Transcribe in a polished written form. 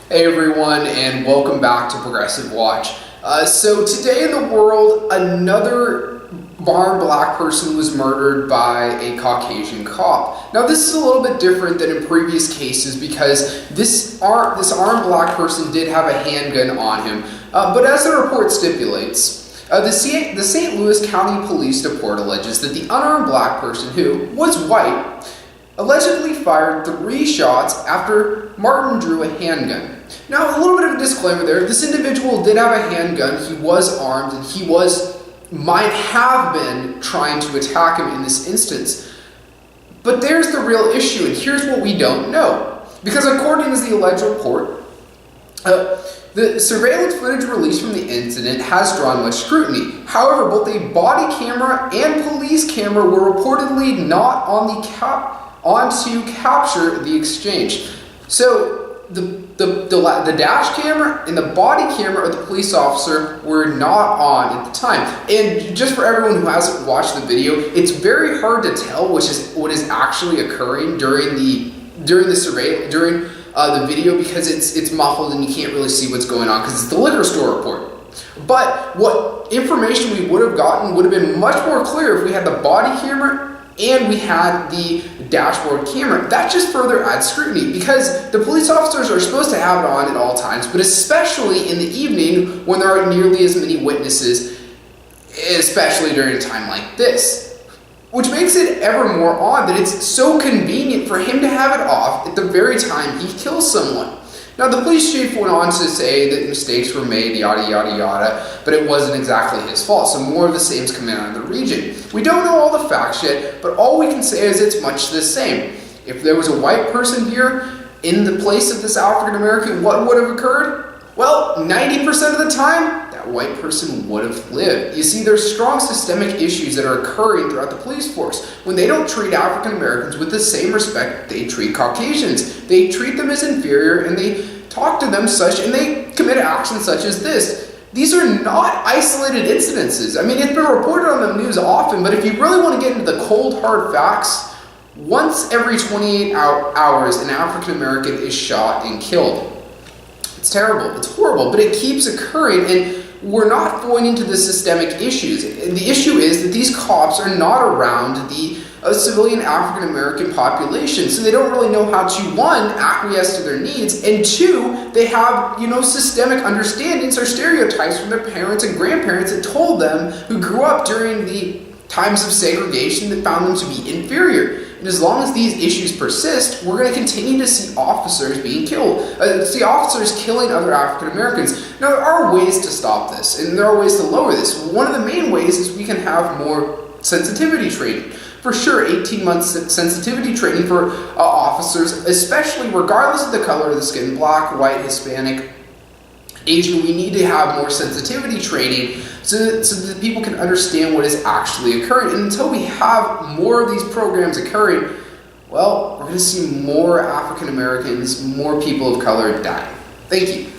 Hey everyone, and welcome back to Progressive Watch. So today in the world, another armed black person was murdered by a Caucasian cop. Now this is a little bit different than in previous cases because this armed black person did have a handgun on him, but as the report stipulates, the St. Louis County Police Report alleges that the unarmed black person, who was white, allegedly fired 3 shots after Martin drew a handgun. Now, a little bit of a disclaimer there. This individual did have a handgun. He was armed, and he might have been trying to attack him in this instance. But there's the real issue, and here's what we don't know. Because according to the alleged report, the surveillance footage released from the incident has drawn much scrutiny. However, both a body camera and police camera were reportedly not on to capture the exchange. So the dash camera and the body camera of the police officer were not on at the time. And just for everyone who hasn't watched the video, it's very hard to tell what is actually occurring during the video because it's muffled and you can't really see what's going on because it's the liquor store report. But what information we would have gotten would have been much more clear if we had the body camera and we had the dashboard camera. That just further adds scrutiny because the police officers are supposed to have it on at all times, but especially in the evening when there aren't nearly as many witnesses, especially during a time like this. Which makes it ever more odd that it's so convenient for him to have it off at the very time he kills someone. Now, the police chief went on to say that mistakes were made, yada, yada, yada, but it wasn't exactly his fault, so more of the same is coming out of the region. We don't know all the facts yet, but all we can say is it's much the same. If there was a white person here in the place of this African American, what would have occurred? Well, 90% of the time, that white person would have lived. You see, there's strong systemic issues that are occurring throughout the police force. When they don't treat African Americans with the same respect they treat Caucasians, they treat them as inferior and they talk to them and they commit actions such as this. These are not isolated incidences. I mean, it's been reported on the news often, but if you really want to get into the cold, hard facts, once every 28 hours, an African American is shot and killed. It's terrible, it's horrible, but it keeps occurring, and we're not going into the systemic issues. And the issue is that these cops are not around the civilian African American population, so they don't really know how to, 1, acquiesce to their needs, and 2, they have, systemic understandings or stereotypes from their parents and grandparents that told them, who grew up during the times of segregation that found them to be inferior. And as long as these issues persist, we're going to continue to see officers being killed, see officers killing other African Americans. Now, there are ways to stop this, and there are ways to lower this. One of the main ways is we can have more sensitivity training. For sure, 18 months sensitivity training for officers, especially regardless of the color of the skin, black, white, Hispanic, Asian. We need to have more sensitivity training so that people can understand what is actually occurring. And until we have more of these programs occurring, well, we're going to see more African Americans, more people of color dying. Thank you.